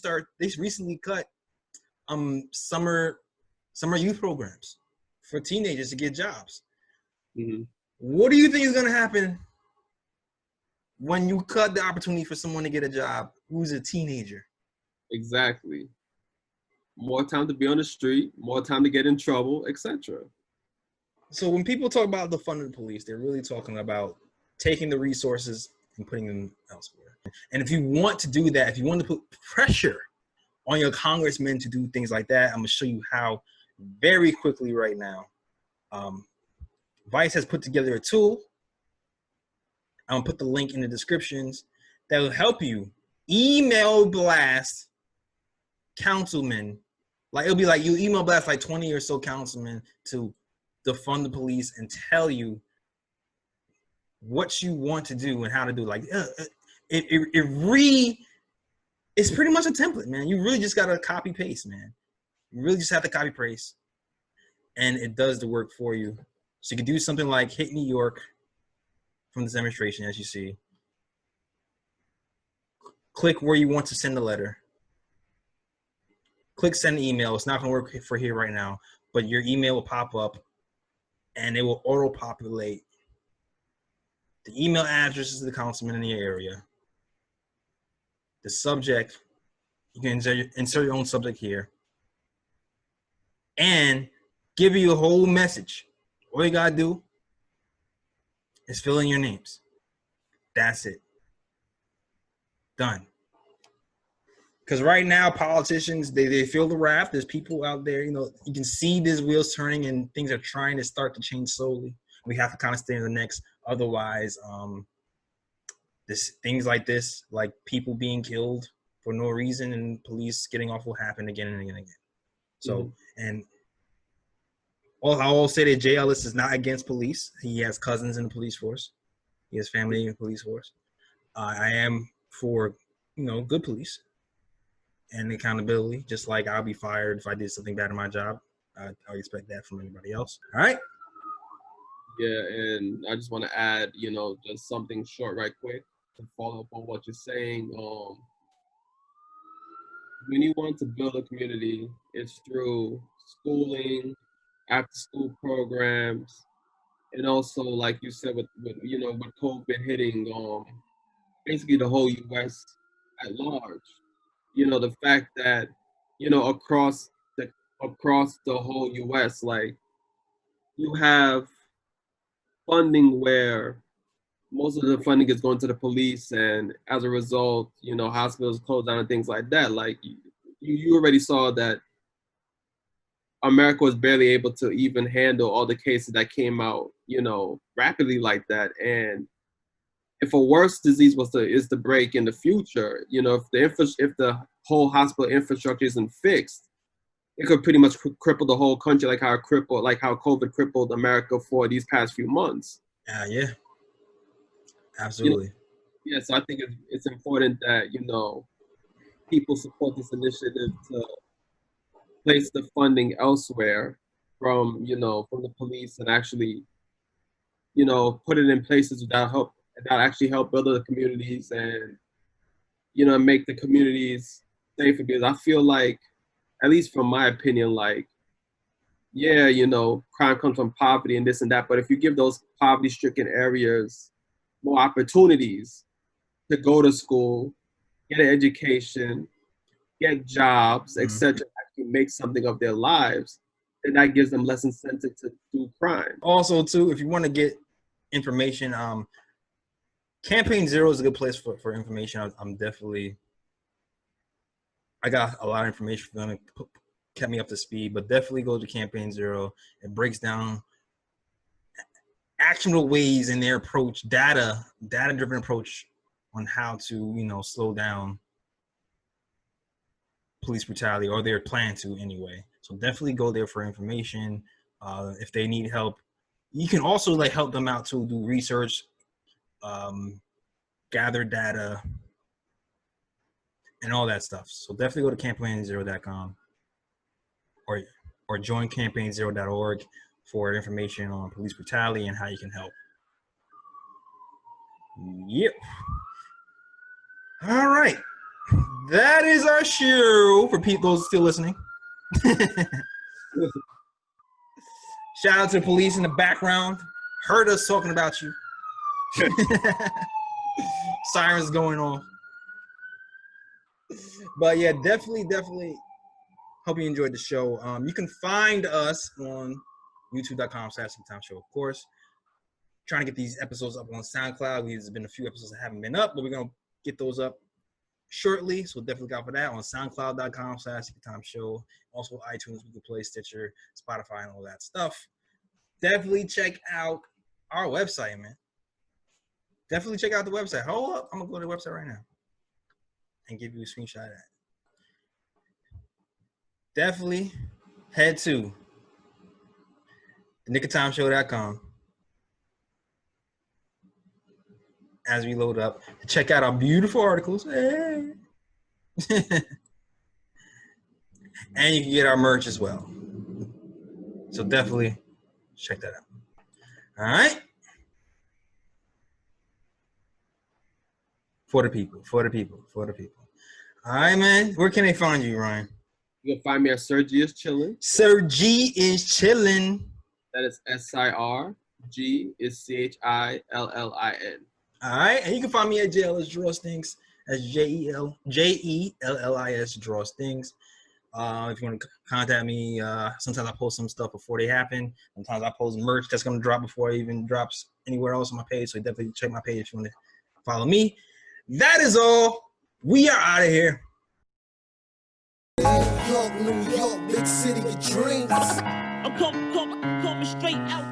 cut summer youth programs for teenagers to get jobs. Mm-hmm. What do you think is going to happen when you cut the opportunity for someone to get a job who's a teenager? Exactly. More time to be on the street, more time to get in trouble, etc. So when people talk about defunding the police, they're really talking about taking the resources and putting them elsewhere. And if you want to do that, if you want to put pressure on your congressmen to do things like that, I'm going to show you how very quickly right now. Vice has put together a tool I'm gonna put the link in the descriptions that will help you email blast councilmen. Like it'll be like you email blast like 20 or so councilmen to defund the police and tell you what you want to do and how to do. Like it's pretty much a template, man. You really just gotta copy paste, man. You really just have to copy paste, and it does the work for you. So you can do something like hit New York from this demonstration, as you see. Click where you want to send the letter. Click send email. It's not going to work for here right now, but your email will pop up, and it will auto-populate the email addresses of the councilman in the area. The subject, you can insert your own subject here, and give you a whole message. All you got to do is fill in your names. That's it. Done. Because right now, politicians, they feel the wrath. There's people out there, you know, you can see these wheels turning and things are trying to start to change slowly. We have to kind of stay in the next. Otherwise, things like this, like people being killed for no reason and police getting off will happen again and again and again. So, and I will say that J.Ellis is not against police. He has cousins in the police force. He has family in the police force. I am for, you know, good police and accountability, just like I'll be fired if I did something bad in my job. I expect that from anybody else. All right? Yeah, and I just want to add, you know, just something short right quick to follow up on what you're saying. When you want to build a community, it's through schooling, after-school programs, and also, like you said, with you know, with COVID hitting basically the whole U.S. at large. You know, the fact that, you know, across the whole U.S., like you have funding where most of the funding is going to the police, and as a result, you know, hospitals close down and things like that. Like you already saw that America was barely able to even handle all the cases that came out, you know, rapidly like that. And if a worse disease is to break in the future, you know, if the whole hospital infrastructure isn't fixed, it could pretty much cripple the whole country, like how COVID crippled America for these past few months. Yeah, absolutely. You know, yeah, so I think it's important that, you know, people support this initiative to place the funding elsewhere from, you know, from the police and actually, you know, put it in places that actually help build the communities and, you know, make the communities safer. Because I feel like, at least from my opinion, like, yeah, you know, crime comes from poverty and this and that, but if you give those poverty-stricken areas more opportunities to go to school, get an education, get jobs, etc., actually make something of their lives, then that gives them less incentive to do crime. Also, too, if you want to get information, Campaign Zero is a good place for information. I got a lot of information for them. It kept me up to speed, but definitely go to Campaign Zero. It breaks down actionable ways in their approach, data-driven approach on how to, you know, slow down police brutality, or their plan to anyway. So definitely go there for information. If they need help, you can also like help them out to do research, gather data, and all that stuff. So definitely go to campaignzero.com or join campaignzero.org for information on police brutality and how you can help. Yep. All right. That is our show for people still listening. Shout out to the police in the background. Heard us talking about you. Sirens going on. But yeah, definitely hope you enjoyed the show. You can find us on youtube.com/TheTimeShow, of course. Trying to get these episodes up on SoundCloud. There's been a few episodes that haven't been up, but we're going to get those up shortly. So definitely look out for that on SoundCloud.com/TheTimeShow. Also iTunes, Google Play, Stitcher, Spotify, and all that stuff. Definitely check out our website, man. definitely check out the website. Hold up. I'm going to go to the website right now and give you a screenshot of that. Definitely head to thenickoftimeshow.com as we load up to check out our beautiful articles. Hey. And you can get our merch as well. So definitely check that out. All right? For the people. All right, man. Where can they find you, Ryan? You can find me at Serge is chilling. Serge is chilling. That is SIRG is CHILLIN. All right, and you can find me at J.Ellis Draw Stings. That's JELLIS Draw Stings. If you want to contact me, sometimes I post some stuff before they happen. Sometimes I post merch that's going to drop before it even drops anywhere else on my page. So definitely check my page if you want to follow me. That is all. We are out of here. New York, big city of dreams. I'm coming straight out.